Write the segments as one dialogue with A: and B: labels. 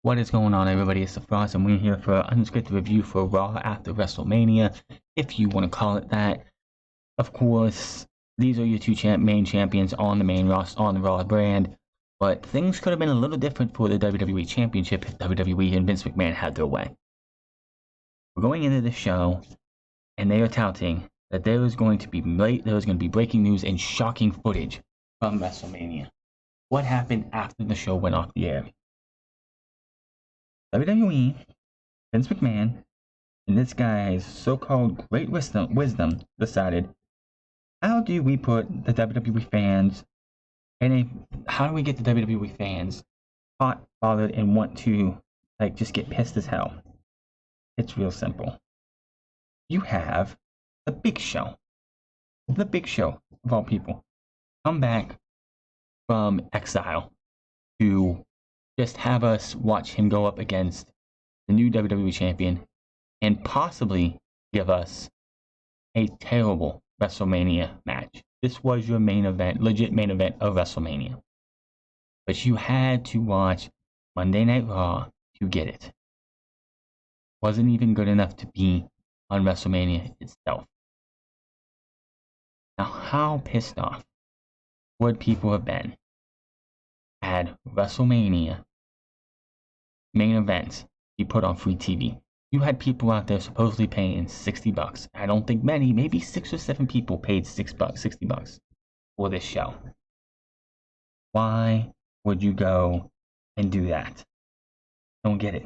A: What is going on, everybody? It's the Frost, and we're here for an unscripted review for Raw after WrestleMania, if you want to call it that. Of course, these are your two main champions on the main roster, on the Raw brand, but things could have been a little different for the WWE Championship if WWE and Vince McMahon had their way. We're going into the show, and they are touting that there is going to be breaking news and shocking footage from WrestleMania. What happened after the show went off the air? WWE, Vince McMahon, and this guy's so-called great wisdom decided, how do we put the WWE fans how do we get the WWE fans hot, bothered, and want to just get pissed as hell? It's real simple. You have the Big Show of all people, come back from exile to just have us watch him go up against the new WWE champion and possibly give us a terrible WrestleMania match. This was your main event, legit main event of WrestleMania. But you had to watch Monday Night Raw to get it. Wasn't even good enough to be on WrestleMania itself. Now, how pissed off would people have been had WrestleMania main events be put on free TV? You had people out there supposedly paying $60. I don't think many, maybe 6 or 7 people paid $60 for this show. Why would you go and do that? Don't get it.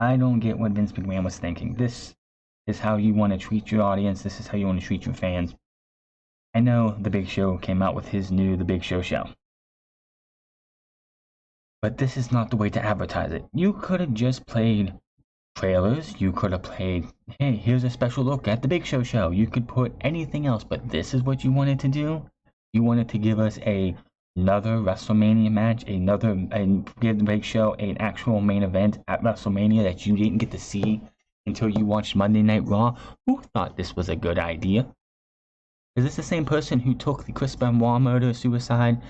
A: I don't get what Vince McMahon was thinking. This is how you want to treat your audience. This is how you want to treat your fans. I know The Big Show came out with his new The Big Show show. But this is not the way to advertise it. You could have just played trailers. You could have played, hey, here's a special look at the Big Show show. You could put anything else, but this is what you wanted to do? You wanted to give us another WrestleMania match, and give the Big Show an actual main event at WrestleMania that you didn't get to see until you watched Monday Night Raw? Who thought this was a good idea? Is this the same person who took the Chris Benoit murder-suicide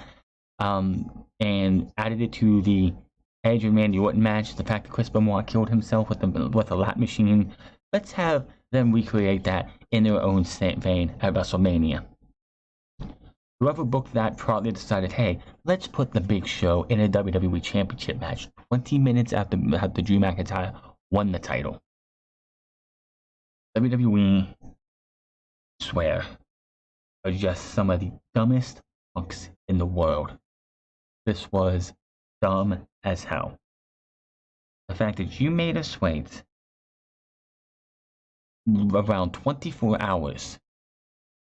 A: and added it to the Edge and Randy Orton match, the fact that Chris Benoit killed himself with a lap machine? Let's have them recreate that in their own vein at WrestleMania. Whoever booked that probably decided, hey, let's put the Big Show in a WWE Championship match 20 minutes after Drew McIntyre won the title. WWE, I swear, are just some of the dumbest punks in the world. This was dumb as hell. The fact that you made us wait around 24 hours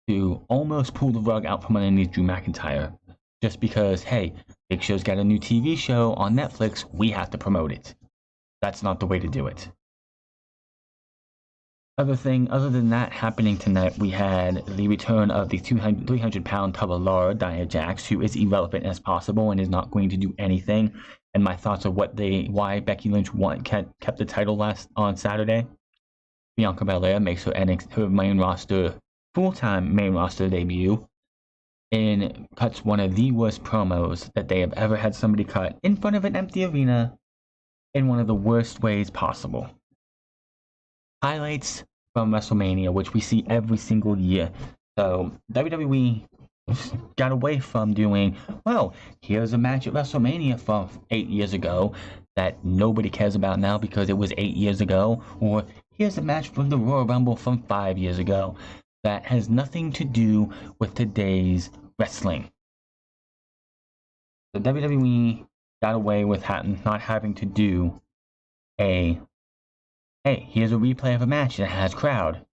A: to almost pull the rug out from underneath Drew McIntyre just because, hey, Big Show's got a new TV show on Netflix, we have to promote it. That's not the way to do it. Other than that happening tonight, we had the return of the 300-pound tub of lard, Nia Jax, who is irrelevant as possible and is not going to do anything. And my thoughts of why Becky Lynch kept the title on Saturday. Bianca Belair makes her main roster, full-time main roster debut, and cuts one of the worst promos that they have ever had somebody cut in front of an empty arena in one of the worst ways possible. Highlights from WrestleMania, which we see every single year. So WWE got away from doing, well, here's a match at WrestleMania from 8 years ago that nobody cares about now because it was 8 years ago, or here's a match from the Royal Rumble from 5 years ago that has nothing to do with today's wrestling. The WWE got away with not having to do hey, here's a replay of a match that has crowd.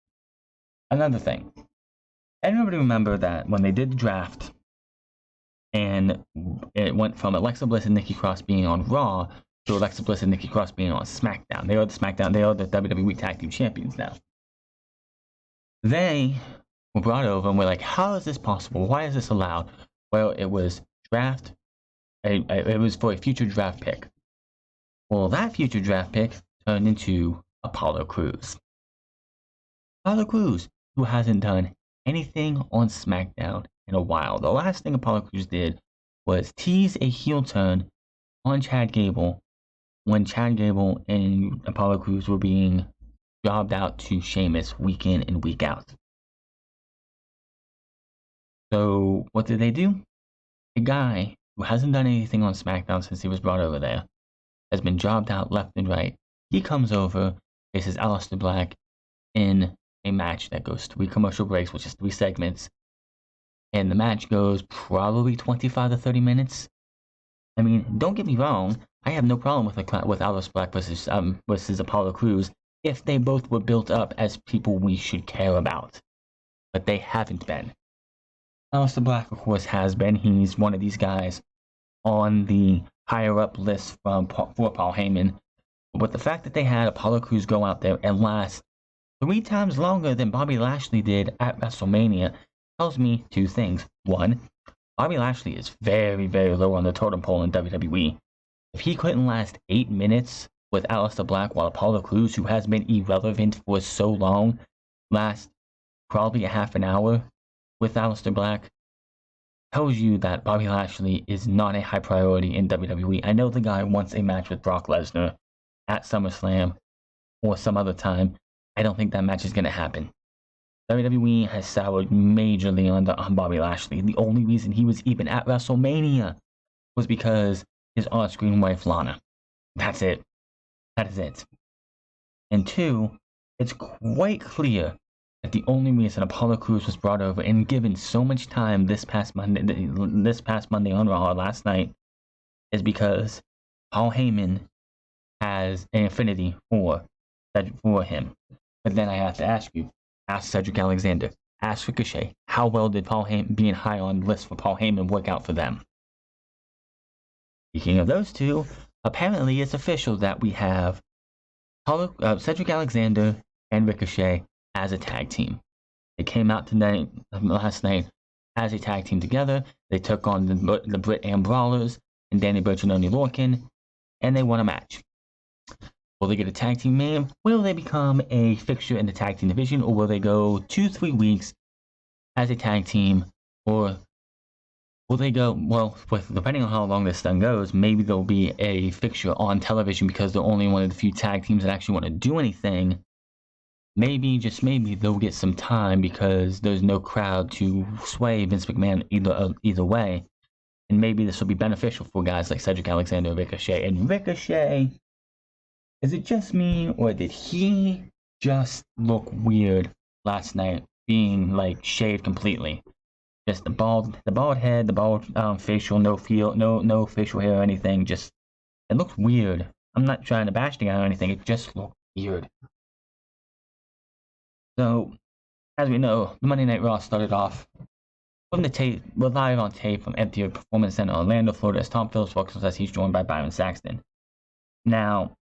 A: Another thing. Everybody remember that when they did the draft, and it went from Alexa Bliss and Nikki Cross being on Raw to Alexa Bliss and Nikki Cross being on SmackDown. They are the WWE Tag Team Champions now. They were brought over and were like, how is this possible? Why is this allowed? Well, it was it was for a future draft pick. Well, that future draft pick turned into Apollo Crews. Apollo Crews, who hasn't done anything on SmackDown in a while. The last thing Apollo Crews did was tease a heel turn on Chad Gable when Chad Gable and Apollo Crews were being jobbed out to Sheamus week in and week out. So what did they do? A guy who hasn't done anything on SmackDown since he was brought over there has been jobbed out left and right. He comes over, faces Aleister Black in a match that goes 3 commercial breaks, which is 3 segments. And the match goes probably 25 to 30 minutes. I mean, don't get me wrong. I have no problem with Aleister Black versus Apollo Crews if they both were built up as people we should care about. But they haven't been. Aleister Black, of course, has been. He's one of these guys on the higher up list for Paul Heyman. But the fact that they had Apollo Crews go out there and last 3 times longer than Bobby Lashley did at WrestleMania tells me 2 things. 1, Bobby Lashley is very, very low on the totem pole in WWE. If he couldn't last 8 minutes with Aleister Black, while Apollo Crews, who has been irrelevant for so long, lasts probably a half an hour with Aleister Black, tells you that Bobby Lashley is not a high priority in WWE. I know the guy wants a match with Brock Lesnar at SummerSlam or some other time. I don't think that match is going to happen. WWE has soured majorly on Bobby Lashley. The only reason he was even at WrestleMania was because his on-screen wife, Lana. That's it. That is it. And 2, it's quite clear that the only reason Apollo Crews was brought over and given so much time this past Monday on Raw last night is because Paul Heyman has an affinity for him. But then I have to ask you, ask Cedric Alexander, ask Ricochet, how well did Paul Heyman being high on the list for Paul Heyman work out for them? Speaking of those 2, apparently it's official that we have Cedric Alexander and Ricochet as a tag team. They came out last night as a tag team together. They took on the Brit and Brawlers and Danny Burch and Oney Lorcan, and they won a match. Will they get a tag team name? Will they become a fixture in the tag team division, or will they go 2-3 weeks as a tag team, or will they go, well, depending on how long this thing goes, maybe they'll be a fixture on television because they're only one of the few tag teams that actually want to do anything. Maybe, just maybe, they'll get some time because there's no crowd to sway Vince McMahon either way. And maybe this will be beneficial for guys like Cedric Alexander and Ricochet. And Ricochet, is it just me, or did he just look weird last night, being like shaved completely? Just the bald head, the bald facial, no facial hair or anything. Just, it looked weird. I'm not trying to bash the guy or anything. It just looked weird. So, as we know, the Monday Night Raw started off from the tape. We're live on tape from Empty Performance Center, Orlando, Florida, as Tom Phillips welcomes us. He's joined by Byron Saxton. Now,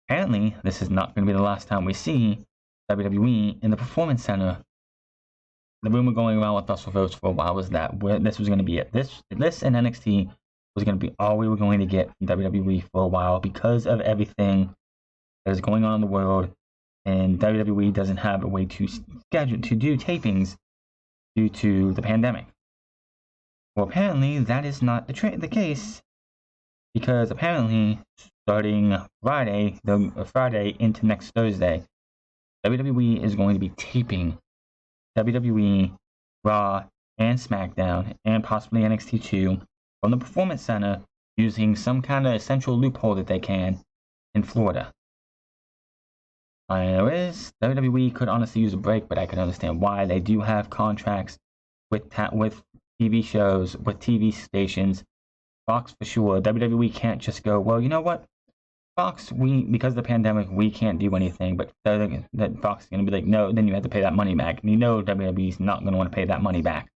A: apparently, this is not going to be the last time we see WWE in the Performance Center. The rumor going around with Russell Rhodes for a while was that this was going to be it. This and NXT was going to be all we were going to get from WWE for a while because of everything that is going on in the world. And WWE doesn't have a way to schedule to do tapings due to the pandemic. Well, apparently that is not the case, because apparently starting Friday into next Thursday, WWE is going to be taping WWE, Raw, and SmackDown, and possibly NXT 2 from the Performance Center using some kind of essential loophole that they can in Florida. WWE could honestly use a break, but I can understand why. They do have contracts with TV shows, with TV stations. Fox for sure. WWE can't just go, well, you know what? Fox, because of the pandemic, we can't do anything. But that Fox is going to be like, no, then you have to pay that money back. And you know WWE's not going to want to pay that money back.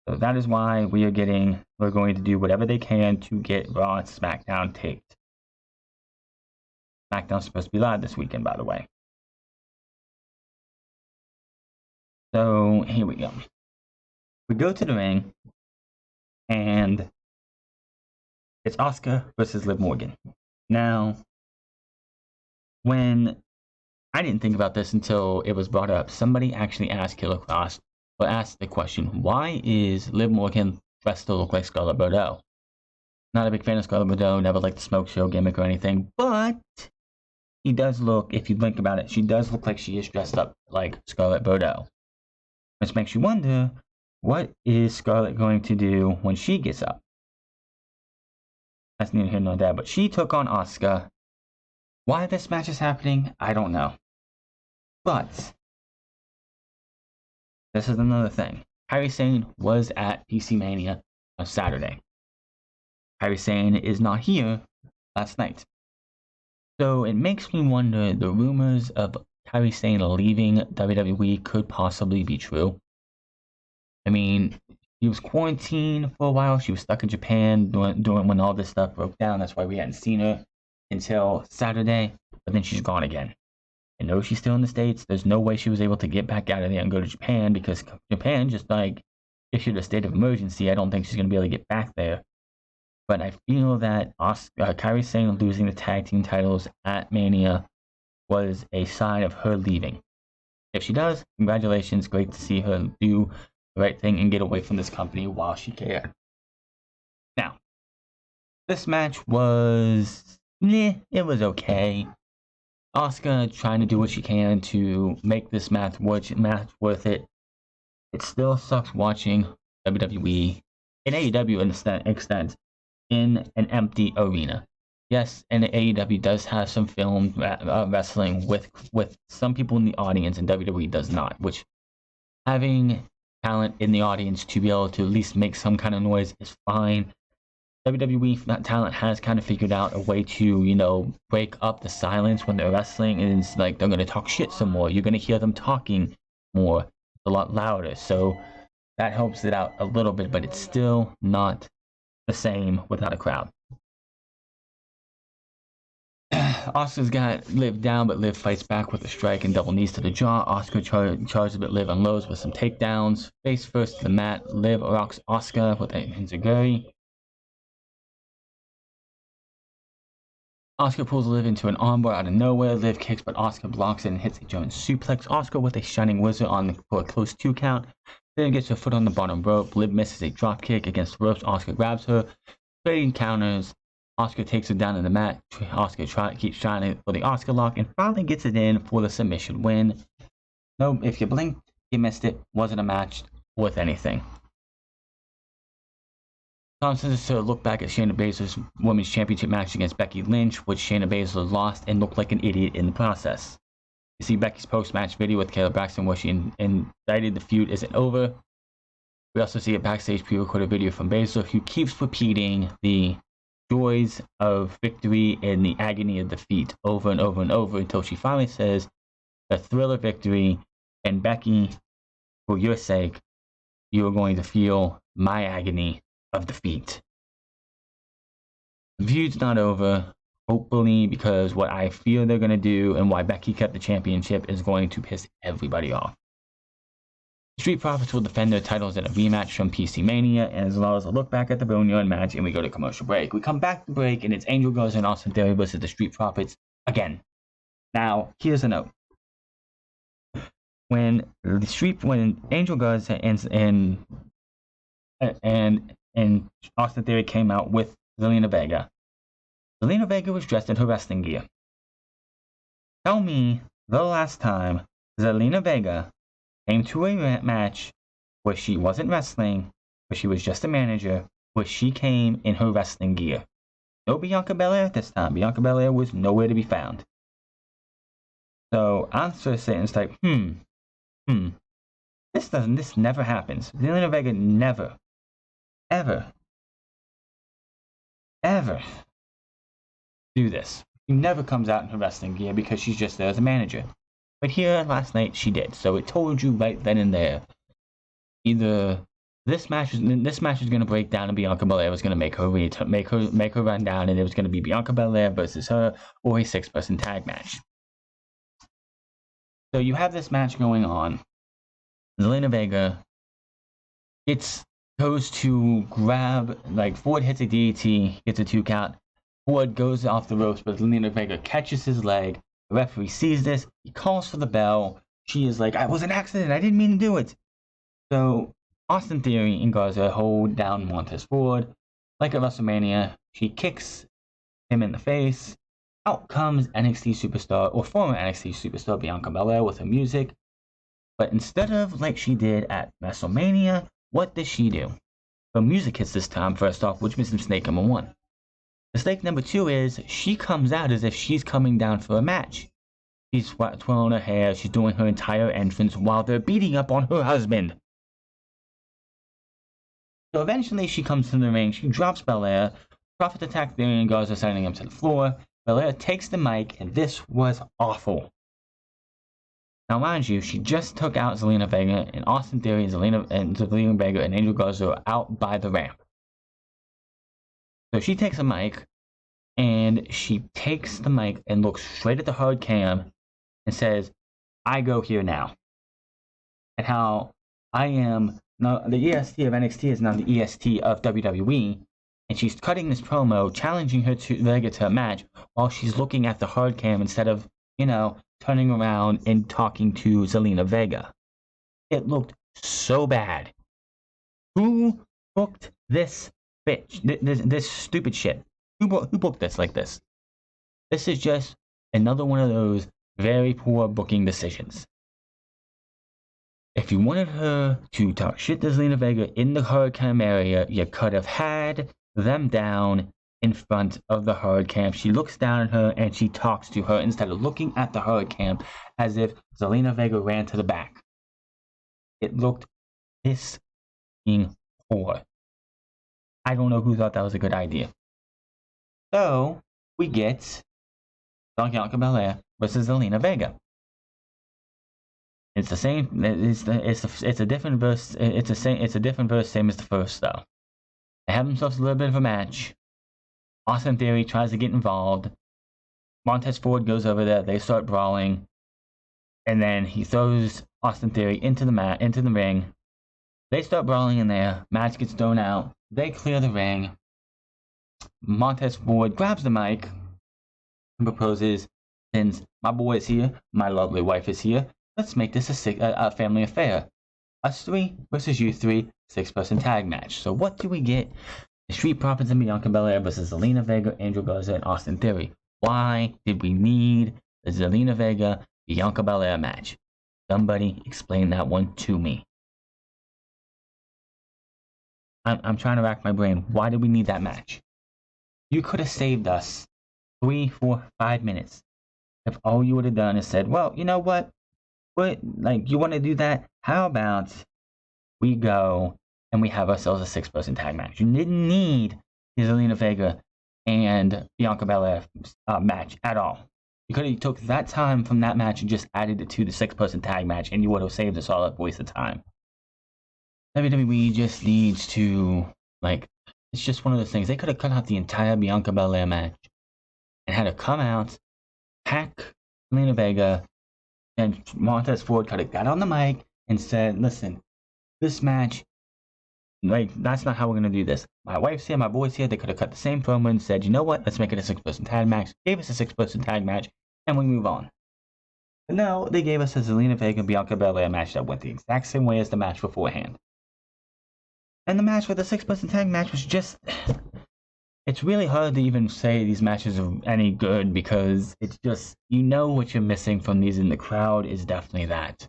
A: So that is why we're going to do whatever they can to get Raw and SmackDown taped. SmackDown's supposed to be live this weekend, by the way. So here we go. We go to the ring, and it's Asuka versus Liv Morgan. Now, when I didn't think about this until it was brought up, somebody actually asked Killer Kross, or asked the question, why is Liv Morgan dressed to look like Scarlett Bordeaux? Not a big fan of Scarlett Bordeaux, never liked the smoke show gimmick or anything, but she does look, if you think about it, she does look like she is dressed up like Scarlett Bordeaux. Which makes you wonder, what is Scarlett going to do when she gets up? That's neither here nor there, but she took on Asuka. Why this match is happening, I don't know. But this is another thing. Kairi Sane was at PC Mania on Saturday. Kairi Sane is not here last night. So it makes me wonder, the rumors of Kairi Sane leaving WWE could possibly be true. I mean, she was quarantined for a while. She was stuck in Japan during when all this stuff broke down. That's why we hadn't seen her until Saturday. But then she's gone again. I know she's still in the States. There's no way she was able to get back out of there and go to Japan, because Japan just like issued a state of emergency. I don't think she's going to be able to get back there. But I feel that Kairi Sane losing the tag team titles at Mania was a sign of her leaving. If she does, congratulations. Great to see her do the right thing and get away from this company while she can. Now, this match was, it was okay. Asuka trying to do what she can to make this match worth it. It still sucks watching WWE and AEW in an extent in an empty arena. Yes, and AEW does have some filmed wrestling with some people in the audience, and WWE does not. Which, having talent in the audience to be able to at least make some kind of noise is fine. WWE talent has kind of figured out a way to, break up the silence when they're wrestling. And it's like they're going to talk shit some more. You're going to hear them talking more, a lot louder. So that helps it out a little bit, but it's still not the same without a crowd. Asuka's got Liv down, but Liv fights back with a strike and double knees to the jaw. Asuka charges, but Liv unloads with some takedowns. Face first to the mat, Liv rocks Asuka with a enziguri. Asuka pulls Liv into an armbar out of nowhere. Liv kicks, but Asuka blocks it and hits a German suplex. Asuka with a Shining Wizard for a close 2 count. Then gets her foot on the bottom rope. Liv misses a drop kick against the ropes. Asuka grabs her. Trading counters. Asuka takes her down to the mat. Asuka keeps trying for the Asuka lock and finally gets it in for the submission win. No, if you blinked, you missed it. Wasn't a match worth anything. Tom says to look back at Shayna Baszler's Women's Championship match against Becky Lynch, which Shayna Baszler lost and looked like an idiot in the process. You see Becky's post-match video with Kayla Braxton where she indicted the feud isn't over. We also see a backstage pre-recorded video from Baszler, who keeps repeating the joys of victory and the agony of defeat over and over and over until she finally says, "The thrill of victory, and Becky, for your sake, you are going to feel my agony of defeat." The feud's not over, hopefully, because what I feel they're going to do and why Becky kept the championship is going to piss everybody off. Street Profits will defend their titles in a rematch from PC Mania, as well as a look back at the Boneyard match, and we go to commercial break. We come back to break, and it's Angel Garza and Austin Theory versus the Street Profits again. Now, here's a note. When Angel Garza and Austin Theory came out with Zelina Vega was dressed in her wrestling gear. Tell me the last time Zelina Vega came to a match where she wasn't wrestling, where she was just a manager, where she came in her wrestling gear. No Bianca Belair at this time. Bianca Belair was nowhere to be found. So I'm sort of saying, it's like, this never happens. Zelina Vega never, ever do this. She never comes out in her wrestling gear because she's just there as a manager. But here last night she did. So it told you right then and there. Either this match is going to break down and Bianca Belair was going to make her run down, and it was going to be Bianca Belair versus her, or a 6-person tag match. So you have this match going on. Zelina Vega goes to grab, Ford hits a DDT, gets a 2 count. Ford goes off the ropes, but Zelina Vega catches his leg. The referee sees this. He calls for the bell. She is like, "I was an accident. I didn't mean to do it." So Austin Theory and Garza hold down Montez Ford. Like at WrestleMania, She kicks him in the face. Out comes NXT superstar, or former NXT superstar, Bianca Belair with her music. But instead of like she did at WrestleMania, what does she do? Her music hits this time, first off, which was mistake number one. Mistake number two is she comes out as if she's coming down for a match. She's twirling her hair, she's doing her entire entrance while they're beating up on her husband. So eventually she comes to the ring, she drops Belair, Prophet attack Theory and Garza sending him to the floor. Belair takes the mic, and this was awful. Now, mind you, she just took out Zelina Vega, and Austin Theory and Zelina Vega and Angel Garza are out by the ramp. So she takes a mic, and she takes the mic and looks straight at the hard cam and says, "I go here now." And how I am now the EST of NXT is now the EST of WWE. And she's cutting this promo, challenging her to Vega to a match while she's looking at the hard cam instead of, turning around and talking to Zelina Vega. It looked so bad. Who booked this bitch? This stupid shit? Who booked this like this? This is just another one of those very poor booking decisions. If you wanted her to talk shit to Zelina Vega in the hard cam area, you could have had them down in front of the hard cam. She looks down at her and she talks to her instead of looking at the hard cam as if Zelina Vega ran to the back. It looked poor. I don't know who thought that was a good idea. So we get Bianca Belair versus Zelina Vega. It's the same. It's a different verse. It's a different verse, same as the first though. They have themselves a little bit of a match. Austin Theory tries to get involved. Montez Ford goes over there. They start brawling. And then he throws Austin Theory into the ring. They start brawling in there. Match gets thrown out. They clear the ring. Montez Ford grabs the mic and proposes, "Since my boy is here, my lovely wife is here, let's make this a family affair. Us three versus you three, 6-person tag match." So what do we get? The Street Profits and Bianca Belair versus Zelina Vega, Angel Garza, and Austin Theory. Why did we need the Zelina Vega, Bianca Belair match? Somebody explain that one to me. I'm trying to rack my brain. Why did we need that match? You could have saved us 3, 4, 5 minutes if all you would have done is said, "Well, you know what? You want to do that? How about we go and we have ourselves a 6-person tag match?" You didn't need the Zelina Vega and Bianca Belair match at all. You could have took that time from that match and just added it to the 6-person tag match, and you would have saved us all that waste of time. WWE just needs to, it's just one of those things. They could have cut out the entire Bianca Belair match and had her come out, hack Zelina Vega, and Montez Ford could have got on the mic and said, "Listen, this match, that's not how we're going to do this. My wife's here, my boy's here." They could have cut the same promo and said, "You know what? Let's make it a 6-person tag match." Gave us a 6-person tag match, and we move on. But no, they gave us a Zelina Vega Bianca Belair match that went the exact same way as the match beforehand. And the match for the 6-person tag match was just... It's really hard to even say these matches are any good because it's just, what you're missing from these, and the crowd is definitely that.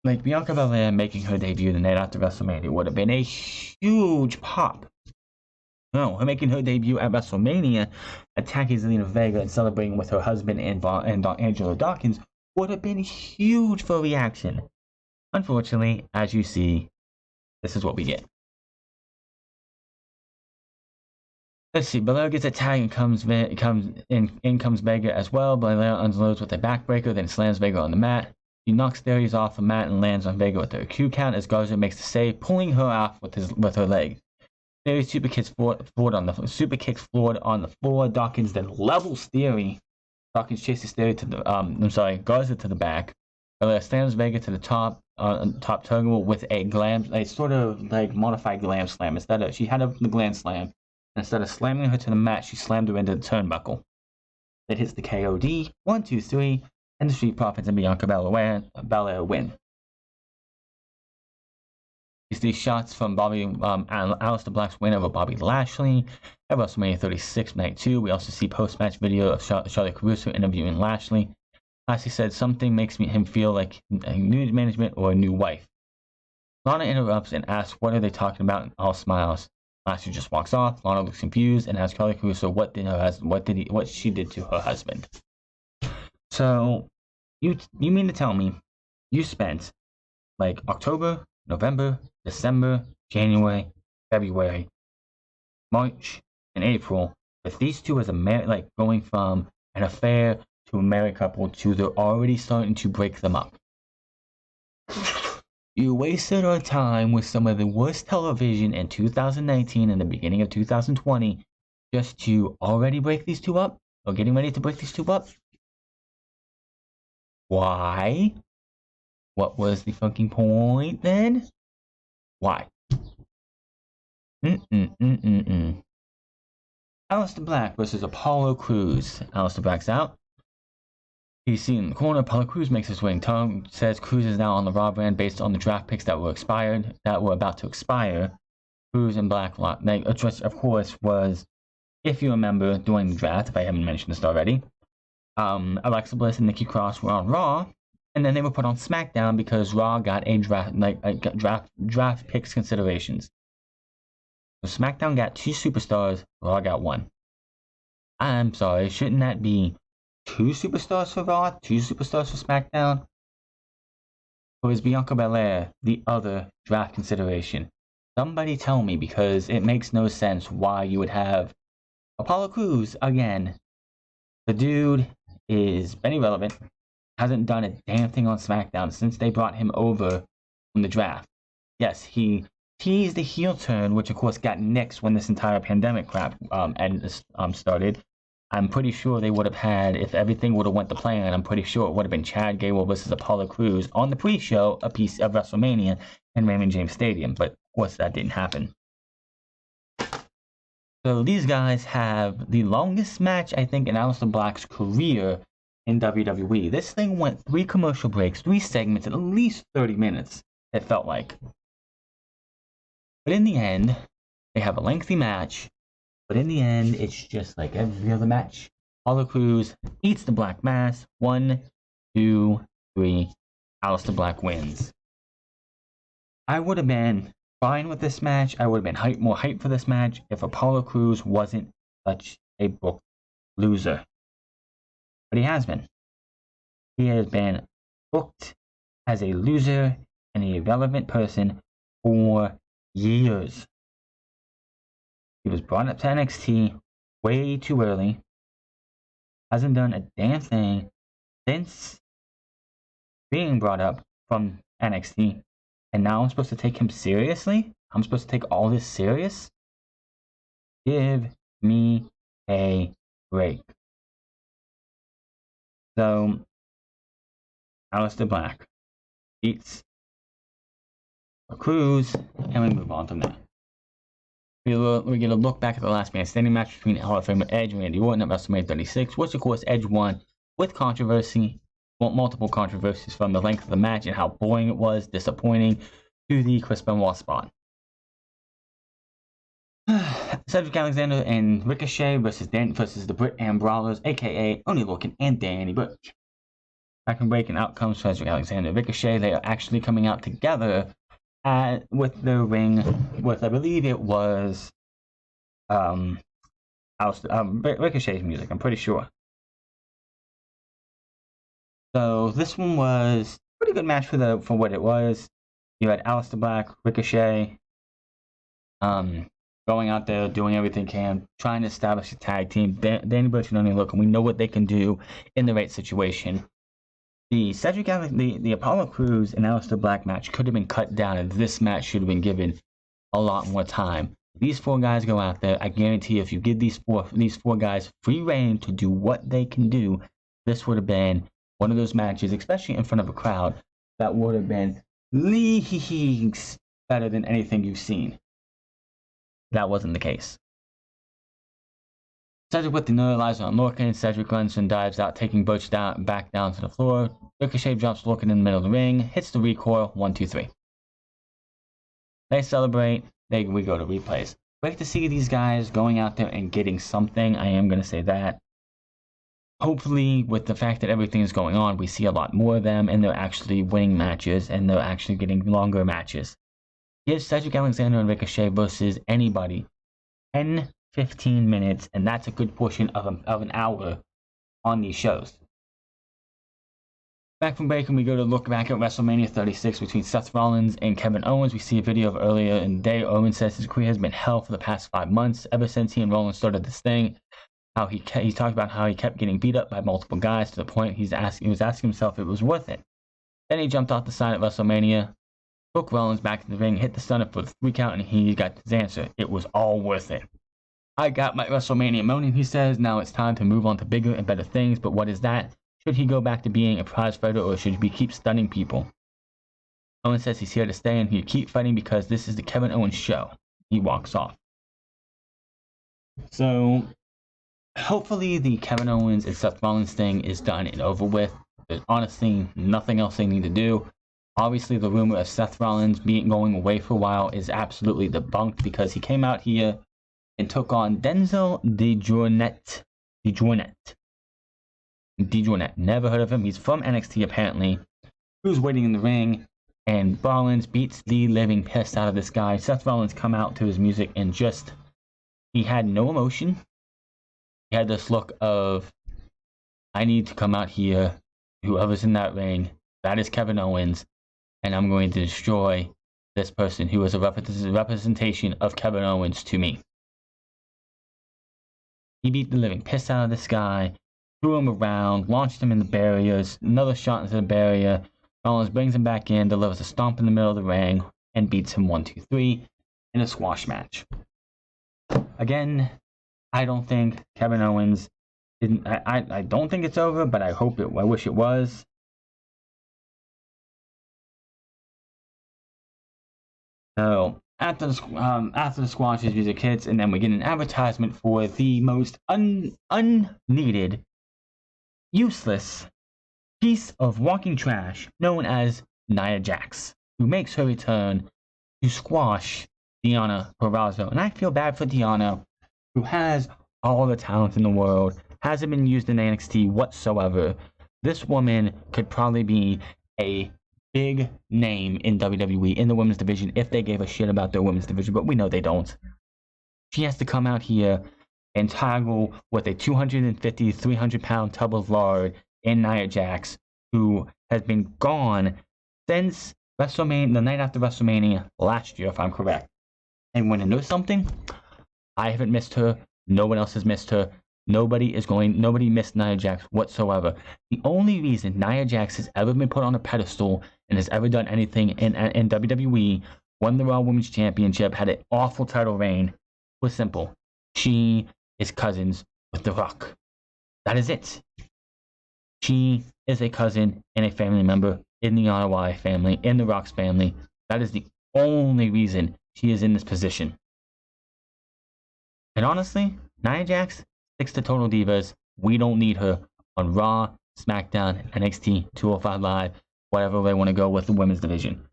A: Bianca Belair making her debut the night after WrestleMania would have been a huge pop. No, her making her debut at WrestleMania, attacking Zelina Vega and celebrating with her husband and Angela Dawkins would have been huge for a reaction. Unfortunately, as you see, this is what we get. Let's see, Belair gets a tag and comes Vega as well. Belair unloads with a backbreaker, then slams Vega on the mat. He knocks Theory off the mat and lands on Vega with a Q count as Garza makes the save, pulling her off with her leg. Theory super kicks Ford on the floor. Dawkins then levels Theory. Dawkins chases Theory to the Garza to the back. Belair slams Vega to the top turnbuckle with a sort of modified glam slam. She had the glam slam. Instead of slamming her to the mat, she slammed her into the turnbuckle. It hits the KOD, 1, 2, 3, and the Street Profits and Bianca Belair win. These these shots from Aleister Black's win over Bobby Lashley at WrestleMania 36 Night 2. We also see post-match video of Charlotte Caruso interviewing Lashley. Lashley said something makes him feel like a new management or a new wife. Lana interrupts and asks what are they talking about, and all smiles. Lashley just walks off. Lana looks confused and asks Charlotte Caruso what she did to her husband. So, you mean to tell me you spent like October, November, December, January, February, March, and April with these two as going from an affair to a married couple to they're already starting to break them up. You wasted our time with some of the worst television in 2019 and the beginning of 2020 just to already break these two up? Or getting ready to break these two up? Why? What was the fucking point then? Why? Aleister Black versus Apollo Crews. Aleister Black's out. He's seen in the corner. Apollo Crews makes his way in. Tom says Crews is now on the Raw brand based on the draft picks that were about to expire. Crews and Black, which of course was, if you remember, during the draft, if I haven't mentioned this already, Alexa Bliss and Nikki Cross were on Raw, and then they were put on SmackDown because Raw got a draft picks considerations. So SmackDown got 2 superstars, Raw got 1. I'm sorry, shouldn't that be 2 superstars for Raw, 2 superstars for SmackDown? Or is Bianca Belair the other draft consideration? Somebody tell me, because it makes no sense why you would have Apollo Crews again. The dude is been irrelevant, hasn't done a damn thing on SmackDown since they brought him over from the draft. Yes, he teased the heel turn, which of course got nixed when this entire pandemic crap started. I'm pretty sure they would have had, if everything would have went to plan, I'm pretty sure it would have been Chad Gable versus Apollo Crews on the pre-show, a piece of WrestleMania in Raymond James Stadium, but of course that didn't happen. So these guys have the longest match, I think, in Aleister Black's career in WWE. This thing went 3 commercial breaks, 3 segments, at least 30 minutes, it felt like. But in the end, they have a lengthy match, but in the end, it's just like every other match. Apollo Crews eats the Black Mass. 1, 2, 3. Aleister Black wins. I would have been fine with this match. I would have been more hyped for this match if Apollo Crews wasn't such a booked loser. But he has been. He has been booked as a loser and a irrelevant person for years. He was brought up to NXT way too early. Hasn't done a damn thing since being brought up from NXT. And now I'm supposed to take him seriously? I'm supposed to take all this serious? Give me a break. So, Aleister Black beats a Crews, and we move on from there. We get a look back at the last man standing match between Hall of Famer Edge and Randy Orton at WrestleMania 36, which of course Edge won with controversy. Multiple controversies from the length of the match and how boring it was, disappointing, to the Chris Benoit spot. Cedric Alexander and Ricochet versus the Brit and Brawlers, aka Oney Lorcan and Danny Burch. Back and break and outcomes for Cedric Alexander and Ricochet. They are actually coming out together with the ring with, I believe it was Ricochet's music, I'm pretty sure. So this one was a pretty good match for what it was. You had Aleister Black, Ricochet, going out there, doing everything they can, trying to establish a tag team. Danny Burch and Oney Lorcan, we know what they can do in the right situation. The Apollo Crews and Aleister Black match could have been cut down, and this match should have been given a lot more time. These 4 guys go out there. I guarantee if you give these four guys free reign to do what they can do, this would have been one of those matches, especially in front of a crowd, that would have been leagues better than anything you've seen. That wasn't the case. Cedric with the neuralizer on Lorcan. Cedric runs and dives out, taking Burch back down to the floor. Ricochet drops Lorcan in the middle of the ring, hits the recoil, 1, 2, 3. They celebrate. We go to replays. Great to see these guys going out there and getting something. I am going to say that. Hopefully, with the fact that everything is going on, we see a lot more of them, and they're actually winning matches, and they're actually getting longer matches. Give Cedric Alexander and Ricochet versus anybody 10, 15 minutes, and that's a good portion of an hour on these shows. Back from break, and we go to look back at WrestleMania 36 between Seth Rollins and Kevin Owens. We see a video of earlier in the day. Owens says his career has been hell for the past 5 months, ever since he and Rollins started this thing. How he talked about how he kept getting beat up by multiple guys to the point he was asking himself if it was worth it. Then he jumped off the side at WrestleMania, took Rollins back in the ring, hit the stunner for the 3 count, and he got his answer. It was all worth it. I got my WrestleMania moment, he says. Now it's time to move on to bigger and better things, but what is that? Should he go back to being a prize fighter, or should he keep stunning people? Owens says he's here to stay and he'll keep fighting because this is the Kevin Owens show. He walks off. So, hopefully the Kevin Owens and Seth Rollins thing is done and over with. There's honestly nothing else they need to do. Obviously, the rumor of Seth Rollins going away for a while is absolutely debunked because he came out here and took on Denzel DeJournette. Never heard of him. He's from NXT apparently. Who's waiting in the ring, and Rollins beats the living piss out of this guy. Seth Rollins come out to his music and he had no emotion. He had this look of, I need to come out here, whoever's in that ring, that is Kevin Owens, and I'm going to destroy this person who is a representation of Kevin Owens to me. He beat the living piss out of this guy, threw him around, launched him in the barriers, another shot into the barrier. Rollins brings him back in, delivers a stomp in the middle of the ring, and beats him 1, 2, 3 in a squash match. Again, I don't think Kevin Owens didn't. I don't think it's over, but I wish it was. So after the squash, his music hits, and then we get an advertisement for the most unneeded, useless piece of walking trash known as Nia Jax, who makes her return to squash Deonna Purrazzo. And I feel bad for Deonna, who has all the talent in the world, hasn't been used in NXT whatsoever. This woman could probably be a big name in WWE in the women's division if they gave a shit about their women's division, but we know they don't. She has to come out here and toggle with a 250, 300-pound tub of lard in Nia Jax, who has been gone since WrestleMania, the night after WrestleMania last year, if I'm correct. And when I know something, I haven't missed her. No one else has missed her. Nobody missed Nia Jax whatsoever. The only reason Nia Jax has ever been put on a pedestal and has ever done anything in WWE, won the Raw Women's Championship, had an awful title reign, was simple. She is cousins with The Rock. That is it. She is a cousin and a family member in the Ottawa family, in The Rock's family. That is the only reason she is in this position. And honestly, Nia Jax sticks to Total Divas. We don't need her on Raw, SmackDown, NXT, 205 Live, whatever they want to go with the women's division.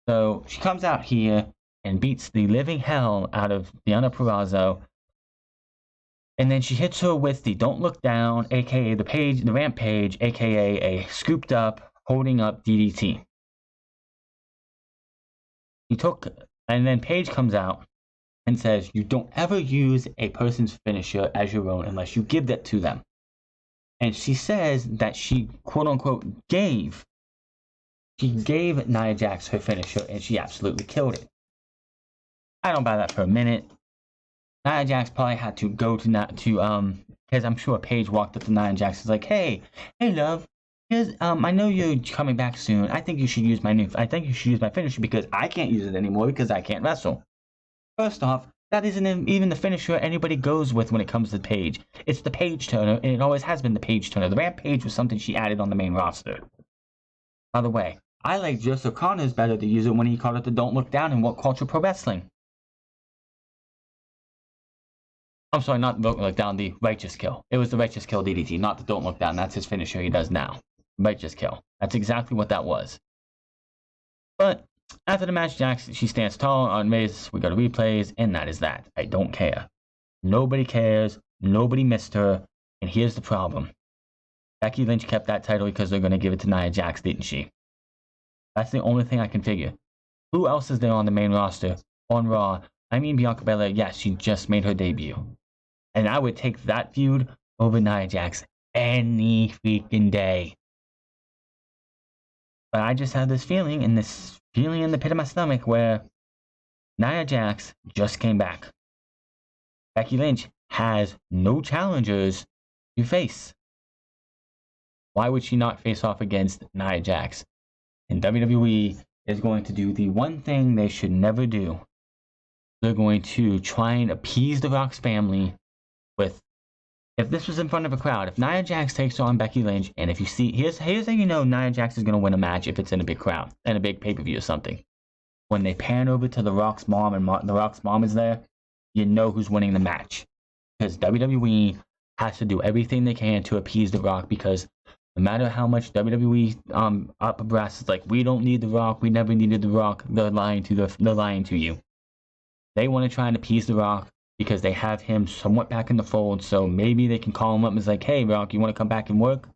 A: So she comes out here and beats the living hell out of Deonna Purrazzo. And then she hits her with the Don't Look Down, aka the Rampage, aka a scooped up, holding up DDT. And then Paige comes out and says, you don't ever use a person's finisher as your own unless you give that to them. And she says that she, quote unquote, gave Nia Jax her finisher, and she absolutely killed it. I don't buy that for a minute. Nia Jax probably had to go because I'm sure Paige walked up to Nia Jax and was like, hey love, here's, I know you're coming back soon. I think you should use my finisher because I can't use it anymore because I can't wrestle. First off, that isn't even the finisher anybody goes with when it comes to Paige. It's the Paige turner, and it always has been the Paige turner. The Rampage was something she added on the main roster. By the way, I like Joseph Connors better to use it when he called it the Don't Look Down in What Culture Pro Wrestling. I'm sorry, not Don't Look Down, the Righteous Kill. It was the Righteous Kill DDT, not the Don't Look Down. That's his finisher he does now. Righteous Kill. That's exactly what that was. But After the match, Jax, she stands tall on Maze. We go to replays, and that is that. I don't care. Nobody cares. Nobody missed her. And here's the problem. Becky Lynch kept that title because they're going to give it to Nia Jax, didn't she? That's the only thing I can figure. Who else is there on the main roster? On Raw? I mean, Bianca Belair, yes, she just made her debut. And I would take that feud over Nia Jax any freaking day. But I just have this feeling in the pit of my stomach where Nia Jax just came back. Becky Lynch has no challengers to face. Why would she not face off against Nia Jax? And WWE is going to do the one thing they should never do. They're going to try and appease the Rock's family with, if this was in front of a crowd, if Nia Jax takes on Becky Lynch, and if you see, here's how you know Nia Jax is going to win a match if it's in a big crowd, in a big pay-per-view or something. When they pan over to The Rock's mom and The Rock's mom is there, you know who's winning the match. Because WWE has to do everything they can to appease The Rock, because no matter how much WWE upper brass is like, we don't need The Rock, we never needed The Rock, they're lying to you. They want to try and appease The Rock because they have him somewhat back in the fold, so maybe they can call him up and it's like, hey, Rock, you want to come back and work?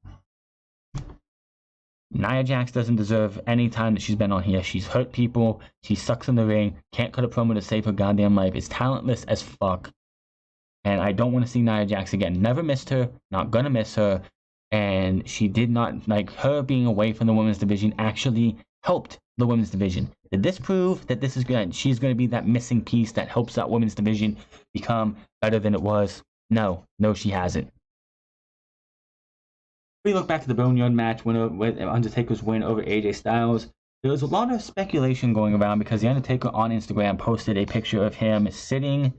A: Nia Jax doesn't deserve any time that she's been on here. She's hurt people, she sucks in the ring, can't cut a promo to save her goddamn life, is talentless as fuck. And I don't want to see Nia Jax again. Never missed her, not gonna miss her. And she did not, like, her being away from the women's division actually helped the women's division. Did this prove that this is good? She's going to be that missing piece that helps that women's division become better than it was? No, she hasn't. We look back to the Boneyard match with Undertaker's win over AJ Styles. There was a lot of speculation going around because the Undertaker on Instagram posted a picture of him sitting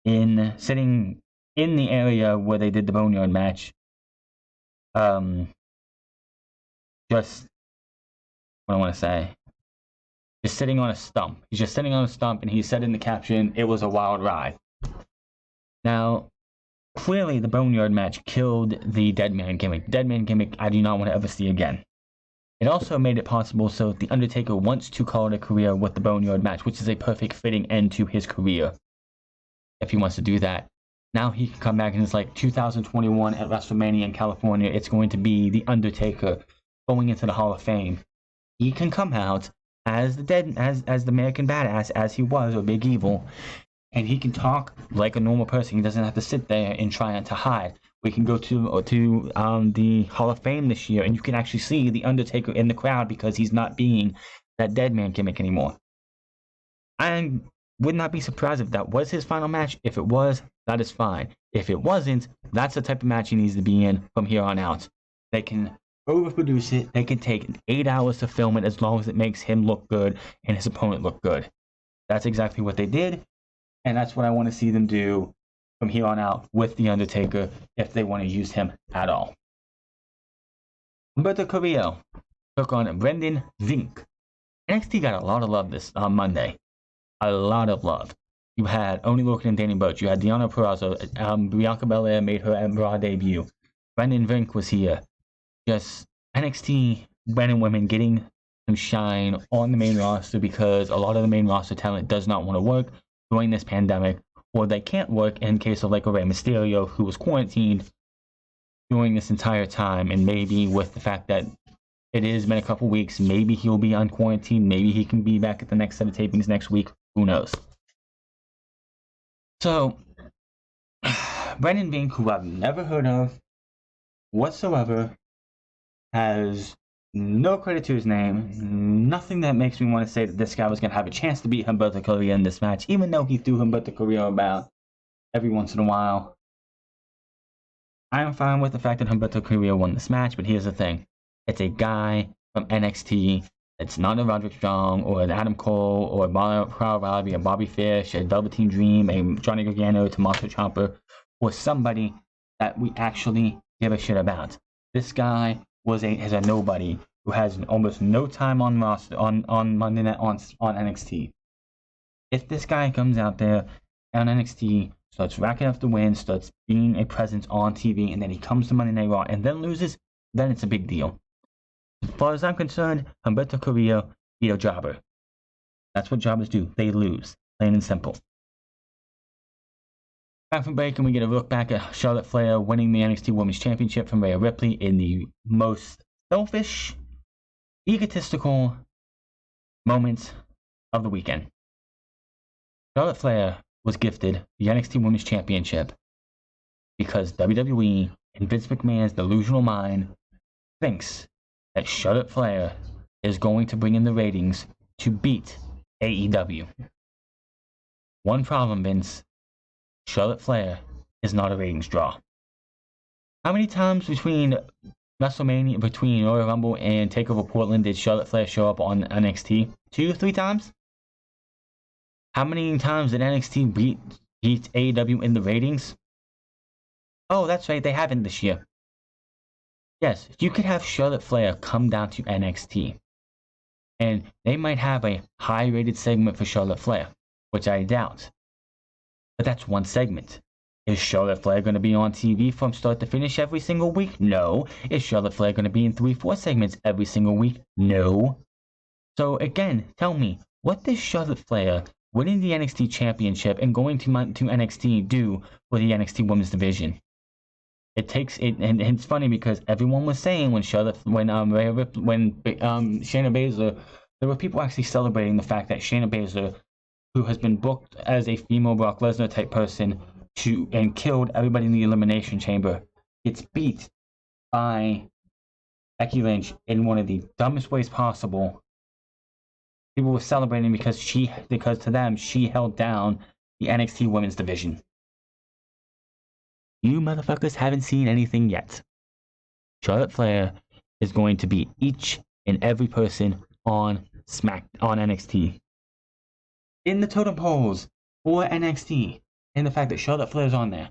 A: in the area where they did the Boneyard match. Just what I want to say. Just sitting on a stump. He's just sitting on a stump, and he said in the caption, "It was a wild ride." Now, clearly, the Boneyard match killed the Dead Man gimmick. Dead Man gimmick, I do not want to ever see again. It also made it possible so if the Undertaker wants to call it a career with the Boneyard match, which is a perfect fitting end to his career, if he wants to do that. Now he can come back and it's like 2021 at WrestleMania in California. It's going to be the Undertaker going into the Hall of Fame. He can come out as the American Badass as he was, or Big Evil, and he can talk like a normal person. He doesn't have to sit there and try not to hide. We can go to the Hall of Fame this year, and you can actually see the Undertaker in the crowd because he's not being that Dead Man gimmick anymore. I would not be surprised if that was his final match. If it was, that is fine. If it wasn't, that's the type of match he needs to be in from here on out. They can overproduce it. They can take 8 hours to film it as long as it makes him look good and his opponent look good. That's exactly what they did, and that's what I want to see them do from here on out with The Undertaker if they want to use him at all. Humberto Carrillo took on Brendan Vink. NXT got a lot of love this Monday. A lot of love. You had Oni Lorcan and Danny Burch. You had Deonna Purrazzo. Bianca Belair made her Raw debut. Brendan Vink was here. Just NXT men and women getting some shine on the main roster because a lot of the main roster talent does not want to work during this pandemic, or they can't work in case of like a Rey Mysterio who was quarantined during this entire time, and maybe with the fact that it has been a couple weeks, maybe he'll be on quarantine, maybe he can be back at the next set of tapings next week, who knows. So, Brendan Vink, who I've never heard of whatsoever, has no credit to his name, nothing that makes me want to say that this guy was going to have a chance to beat Humberto Carrillo in this match, even though he threw Humberto Carrillo about every once in a while. I am fine with the fact that Humberto Carrillo won this match, but here's the thing. It's a guy from NXT. It's not a Roderick Strong, or an Adam Cole, or a Kyle O'Reilly, a Bobby Fish, a Velveteen Dream, a Johnny Gargano, a Tommaso Ciampa, or somebody that we actually give a shit about. This guy is a nobody who has almost no time on roster on Monday night on NXT. If this guy comes out there on NXT, starts racking up the wins, starts being a presence on TV, and then he comes to Monday Night Raw and then loses, then it's a big deal. As far as I'm concerned, Humberto Carrillo beat a jobber. That's what jobbers do. They lose. Plain and simple. Back from break, and we get a look back at Charlotte Flair winning the NXT Women's Championship from Rhea Ripley in the most selfish, egotistical moments of the weekend. Charlotte Flair was gifted the NXT Women's Championship because WWE and Vince McMahon's delusional mind thinks that Charlotte Flair is going to bring in the ratings to beat AEW. One problem, Vince. Charlotte Flair is not a ratings draw. How many times between WrestleMania, between Royal Rumble and TakeOver Portland did Charlotte Flair show up on NXT? 2, 3 times? How many times did NXT beat AEW in the ratings? Oh, that's right, they haven't this year. Yes, you could have Charlotte Flair come down to NXT, and they might have a high-rated segment for Charlotte Flair, which I doubt. But that's one segment. Is Charlotte Flair going to be on TV from start to finish every single week? No. Is Charlotte Flair going to be in 3-4 segments every single week? No. So again, tell me, what does Charlotte Flair winning the NXT Championship and going to NXT do for the NXT Women's Division? It takes it, and it's funny because everyone was saying when Shayna Baszler, there were people actually celebrating the fact that Shayna Baszler, who has been booked as a female Brock Lesnar type person and killed everybody in the Elimination Chamber, gets beat by Becky Lynch in one of the dumbest ways possible. People were celebrating because to them she held down the NXT Women's Division. You motherfuckers haven't seen anything yet. Charlotte Flair is going to beat each and every person on NXT. In the totem polls for NXT, and the fact that Charlotte Flair is on there.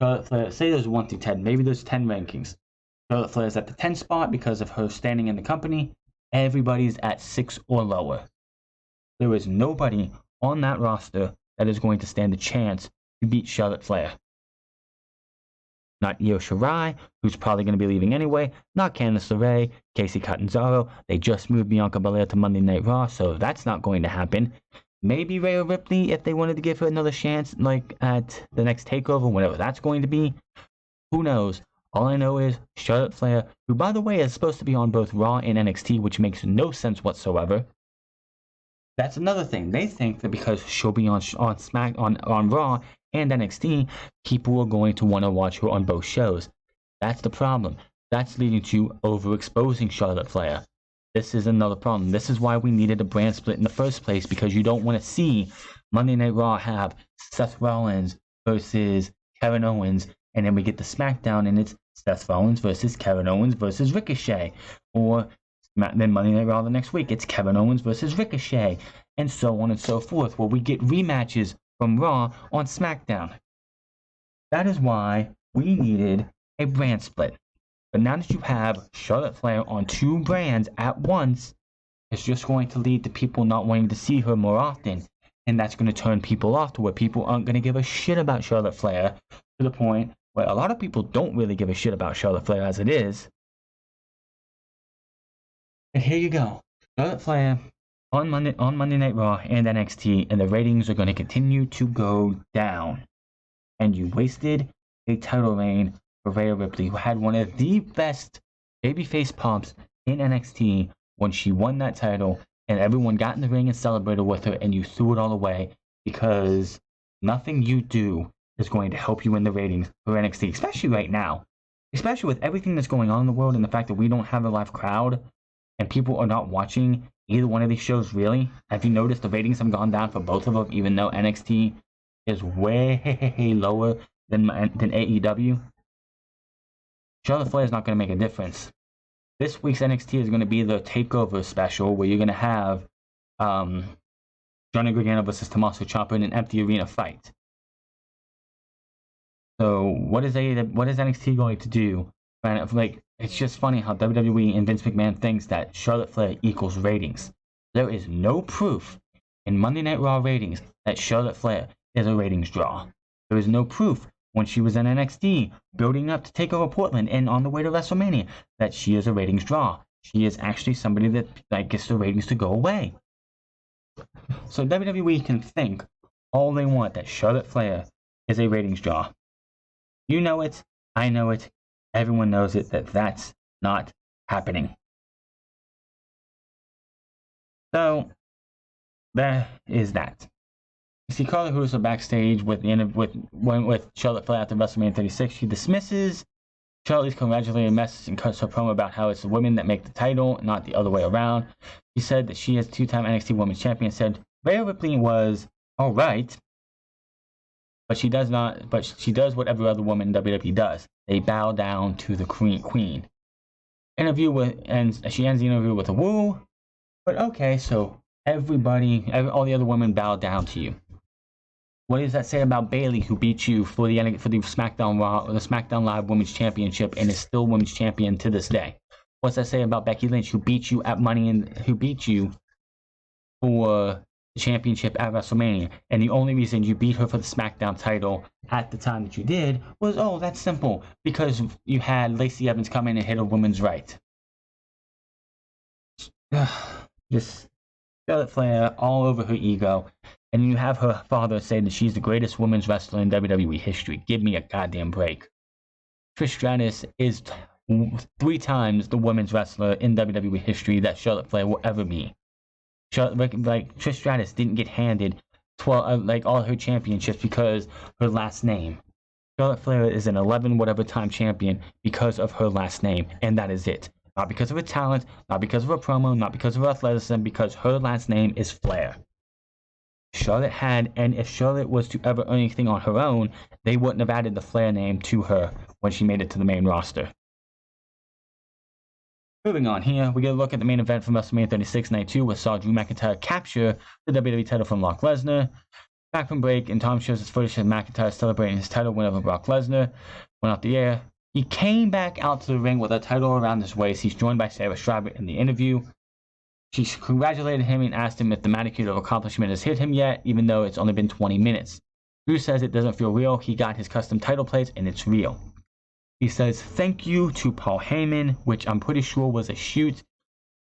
A: Charlotte Flair, say there's 1 through 10, maybe there's 10 rankings. Charlotte Flair is at the 10th spot because of her standing in the company. Everybody's at 6 or lower. There is nobody on that roster that is going to stand a chance to beat Charlotte Flair. Not Io Shirai, who's probably going to be leaving anyway. Not Candice LeRae, Casey Catanzaro. They just moved Bianca Belair to Monday Night Raw, so that's not going to happen. Maybe Rhea Ripley, if they wanted to give her another chance, like at the next TakeOver, whatever that's going to be. Who knows? All I know is Charlotte Flair, who, by the way, is supposed to be on both Raw and NXT, which makes no sense whatsoever. That's another thing. They think that because she'll be on Raw and NXT, people are going to want to watch her on both shows. That's the problem. That's leading to overexposing Charlotte Flair. This is another problem. This is why we needed a brand split in the first place, because you don't want to see Monday Night Raw have Seth Rollins versus Kevin Owens, and then we get the SmackDown and it's Seth Rollins versus Kevin Owens versus Ricochet. Or then Monday Night Raw the next week, it's Kevin Owens versus Ricochet, and so on and so forth, where we get rematches from Raw on SmackDown. That is why we needed a brand split. But now that you have Charlotte Flair on 2 brands at once, it's just going to lead to people not wanting to see her more often. And that's going to turn people off to where people aren't going to give a shit about Charlotte Flair, to the point where a lot of people don't really give a shit about Charlotte Flair as it is. And here you go. Charlotte Flair on Monday Night Raw and NXT, and the ratings are going to continue to go down. And you wasted a title reign for Rhea Ripley, who had one of the best babyface pops in NXT when she won that title, and everyone got in the ring and celebrated with her, and you threw it all away because nothing you do is going to help you in the ratings for NXT, especially right now. Especially with everything that's going on in the world and the fact that we don't have a live crowd and people are not watching either one of these shows really. Have you noticed the ratings have gone down for both of them, even though NXT is way lower than AEW? Charlotte Flair is not going to make a difference. This week's NXT is going to be the TakeOver special, where you're going to have Johnny Gargano versus Tommaso Ciampa in an empty arena fight. So what is NXT going to do? Like, it's just funny how WWE and Vince McMahon thinks that Charlotte Flair equals ratings. There is no proof in Monday Night Raw ratings that Charlotte Flair is a ratings draw. There is no proof when she was in NXT, building up to take over Portland and on the way to WrestleMania, that she is a ratings draw. She is actually somebody that gets the ratings to go away. So WWE can think all they want that Charlotte Flair is a ratings draw. You know it, I know it, everyone knows it, that's not happening. So that is that. You see Carla Russo backstage with Charlotte Flair after WrestleMania 36. She dismisses Charlotte's congratulating message and cuts her promo about how it's the women that make the title, not the other way around. She said that she is two-time NXT Women's Champion. Said Rhea Ripley was all right, but she does what every other woman in WWE does. They bow down to the queen. She ends the interview with a woo. But okay, so all the other women bow down to you. What does that say about Bayley, who beat you for the SmackDown Live Women's Championship and is still Women's Champion to this day? What's that say about Becky Lynch, who beat you who beat you for the championship at WrestleMania, and the only reason you beat her for the SmackDown title at the time that you did was, that's simple, because you had Lacey Evans come in and hit a woman's right. Just Charlotte Flair all over her ego, and you have her father say that she's the greatest women's wrestler in WWE history. Give me a goddamn break. Trish Stratus is 3 times the women's wrestler in WWE history that Charlotte Flair will ever be. Trish Stratus didn't get handed all her championships because her last name. Charlotte Flair is an 11 whatever time champion because of her last name, and that is it. Not because of her talent, not because of her promo, not because of her athleticism, because her last name is Flair. If Charlotte was to ever earn anything on her own, they wouldn't have added the Flair name to her when she made it to the main roster. Moving on here, we get a look at the main event from WrestleMania 36 Night 2, which saw Drew McIntyre capture the WWE title from Brock Lesnar. Back from break, and Tom shows his footage of McIntyre celebrating his title win over Brock Lesnar. Went off the air. He came back out to the ring with a title around his waist. He's joined by Sarah Stryber in the interview. She congratulated him and asked him if the magnitude of accomplishment has hit him yet, even though it's only been 20 minutes. Drew says it doesn't feel real. He got his custom title plates, and it's real. He says thank you to Paul Heyman, which I'm pretty sure was a shoot,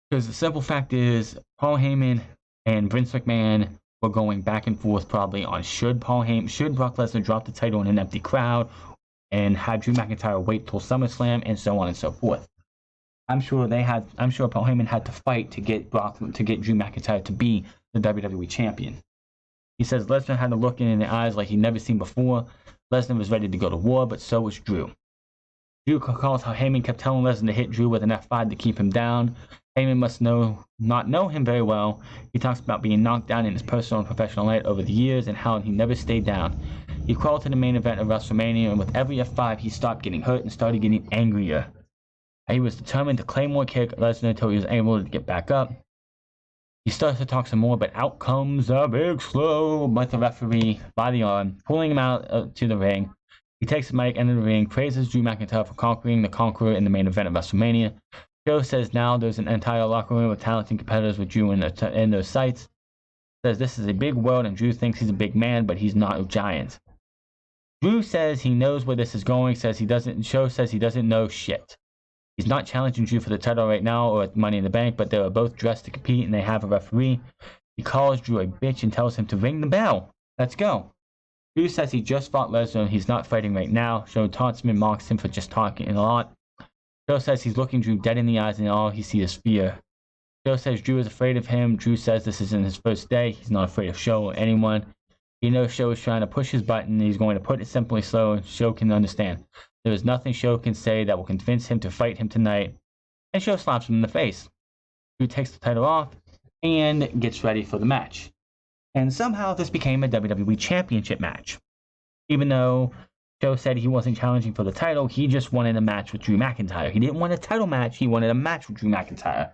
A: because the simple fact is Paul Heyman and Vince McMahon were going back and forth probably on should Brock Lesnar drop the title in an empty crowd and have Drew McIntyre wait till SummerSlam, and so on and so forth. I'm sure Paul Heyman had to fight to get Drew McIntyre to be the WWE champion. He says Lesnar had a look in the eyes like he'd never seen before. Lesnar was ready to go to war, but so was Drew. Drew recalls how Heyman kept telling Lesnar to hit Drew with an F5 to keep him down. Heyman must not know him very well. He talks about being knocked down in his personal and professional life over the years and how he never stayed down. He crawled to the main event of WrestleMania, and with every F5, he stopped getting hurt and started getting angrier. He was determined to Claymore kick Lesnar until he was able to get back up. He starts to talk some more, but out comes a big slow with the referee by the arm, pulling him out to the ring. He takes the mic, enters the ring, praises Drew McIntyre for conquering the Conqueror in the main event of WrestleMania. Joe says now there's an entire locker room with talented competitors with Drew in their sights. Says this is a big world and Drew thinks he's a big man, but he's not a giant. Drew says he knows where this is going, Joe says he doesn't know shit. He's not challenging Drew for the title right now or at Money in the Bank, but they are both dressed to compete and they have a referee. He calls Drew a bitch and tells him to ring the bell. Let's go. Drew says he just fought Lesnar and he's not fighting right now. Joe taunts him and mocks him for just talking a lot. Joe says he's looking Drew dead in the eyes and all he sees is fear. Joe says Drew is afraid of him. Drew says this isn't his first day. He's not afraid of Joe or anyone. He knows Joe is trying to push his button. He's going to put it simply so Joe can understand. There is nothing Joe can say that will convince him to fight him tonight. And Joe slaps him in the face. Drew takes the title off and gets ready for the match. And somehow this became a WWE Championship match. Even though Joe said he wasn't challenging for the title, he just wanted a match with Drew McIntyre. He didn't want a title match, he wanted a match with Drew McIntyre.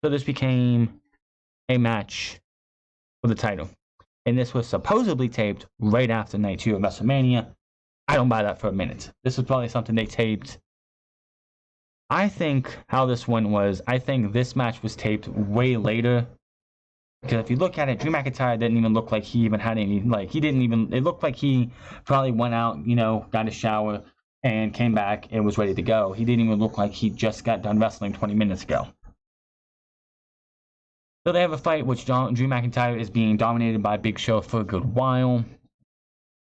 A: So this became a match for the title. And this was supposedly taped right after Night 2 of WrestleMania. I don't buy that for a minute. This was probably something they taped. I think how this one was, I think this match was taped way later. Because if you look at it, Drew McIntyre didn't even look like he even had any, it looked like he probably went out, got a shower and came back and was ready to go. He didn't even look like he just got done wrestling 20 minutes ago. So they have a fight which Drew McIntyre is being dominated by Big Show for a good while.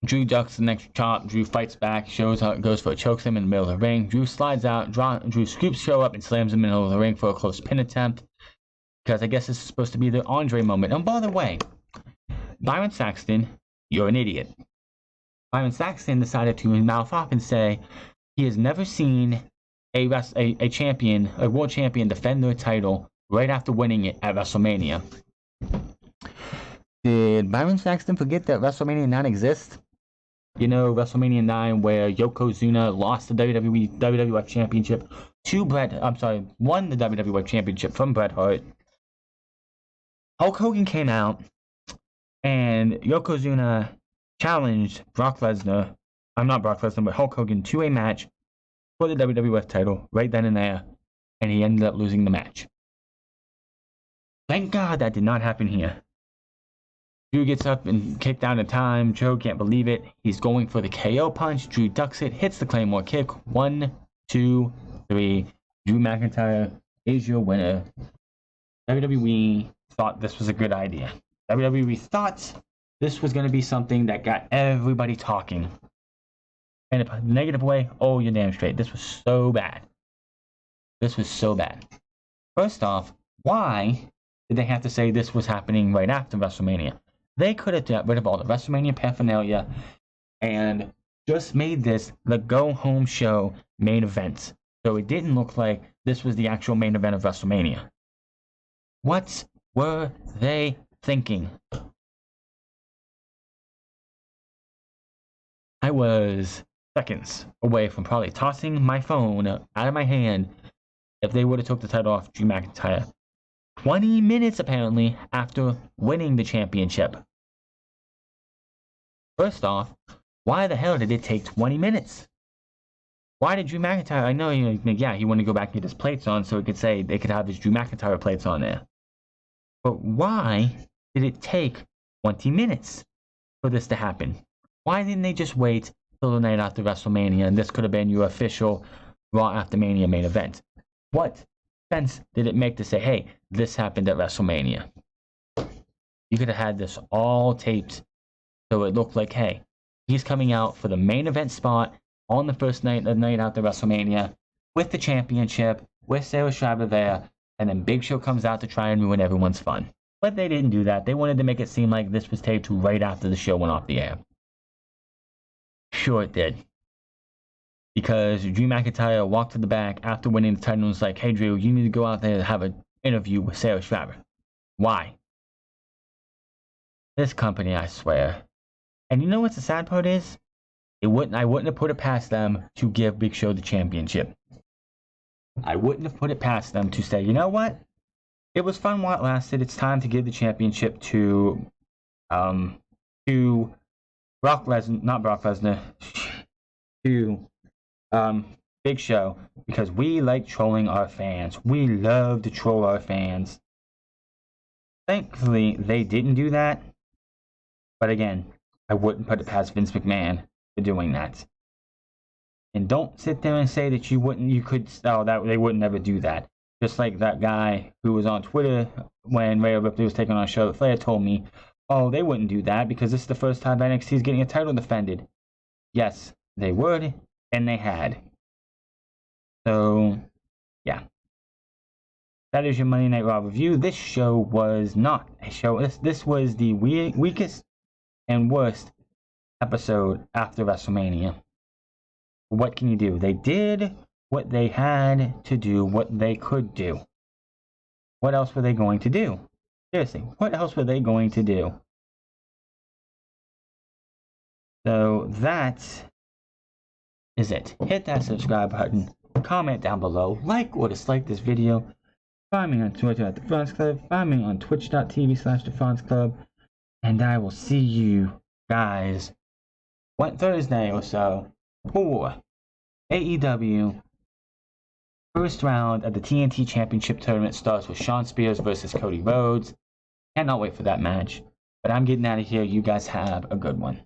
A: Drew ducks the next chop. Drew fights back, shows how it goes for a chokes him in the middle of the ring. Drew slides out. Drew scoops Show up and slams him in the middle of the ring for a close pin attempt. Because I guess this is supposed to be the Andre moment. And by the way, Byron Saxton, you're an idiot. Byron Saxton decided to mouth off and say he has never seen a world champion defend their title right after winning it at WrestleMania. Did Byron Saxton forget that WrestleMania 9 exists? You know, WrestleMania 9 where Yokozuna lost the WWF Championship to won the WWF Championship from Bret Hart. Hulk Hogan came out and Yokozuna challenged Hulk Hogan to a match for the WWF title right then and there, and he ended up losing the match. Thank God that did not happen here. Drew gets up and kicked out of time. Joe can't believe it. He's going for the KO punch. Drew ducks it, hits the Claymore kick. 1, 2, 3. Drew McIntyre is your winner. WWE thought this was a good idea. WWE thought this was going to be something that got everybody talking. In a negative way, oh, you're damn straight. This was so bad. This was so bad. First off, why did they have to say this was happening right after WrestleMania? They could have got rid of all the WrestleMania paraphernalia and just made this the go-home show main event. So it didn't look like this was the actual main event of WrestleMania. What were they thinking? I was seconds away from probably tossing my phone out of my hand if they would have took the title off Drew McIntyre. 20 minutes apparently after winning the championship. First off, why the hell did it take 20 minutes? Why did Drew McIntyre? I know, he wanted to go back and get his plates on so he could say they could have his Drew McIntyre plates on there. But why did it take 20 minutes for this to happen? Why didn't they just wait till the night after WrestleMania and this could have been your official Raw After Mania main event? What sense did it make to say, hey, this happened at WrestleMania? You could have had this all taped so it looked like, hey, he's coming out for the main event spot on the first night, the night after WrestleMania, with the championship, with Sarah Schreiber there, and then Big Show comes out to try and ruin everyone's fun. But they didn't do that. They wanted to make it seem like this was taped right after the show went off the air. Sure it did. Because Drew McIntyre walked to the back after winning the title and was like, hey Drew, you need to go out there and have an interview with Sarah Schreiber. Why? This company, I swear. And you know what the sad part is? I wouldn't have put it past them to give Big Show the championship. I wouldn't have put it past them to say, you know what? It was fun while it lasted. It's time to give the championship to Brock Lesnar, not Brock Lesnar, to Big Show, because we like trolling our fans. We love to troll our fans. Thankfully, they didn't do that. But again, I wouldn't put it past Vince McMahon for doing that. And don't sit there and say that they wouldn't never do that. Just like that guy who was on Twitter when Rhea Ripley was taking on Charlotte Flair told me, oh, they wouldn't do that because this is the first time NXT is getting a title defended. Yes, they would, and they had. So, yeah. That is your Monday Night Raw review. This show was not a show. This was the weakest and worst episode after WrestleMania. What can you do? They did what they had to do, what they could do. What else were they going to do? Seriously, what else were they going to do? So that is it. Hit that subscribe button, comment down below, like or dislike this video. Find me on Twitter at The Fonz Club, find me on twitch.tv/The Fonz Club, and I will see you guys Thursday or so for AEW first round of the TNT Championship Tournament starts with Shawn Spears versus Cody Rhodes. Cannot wait for that match. But I'm getting out of here. You guys have a good one.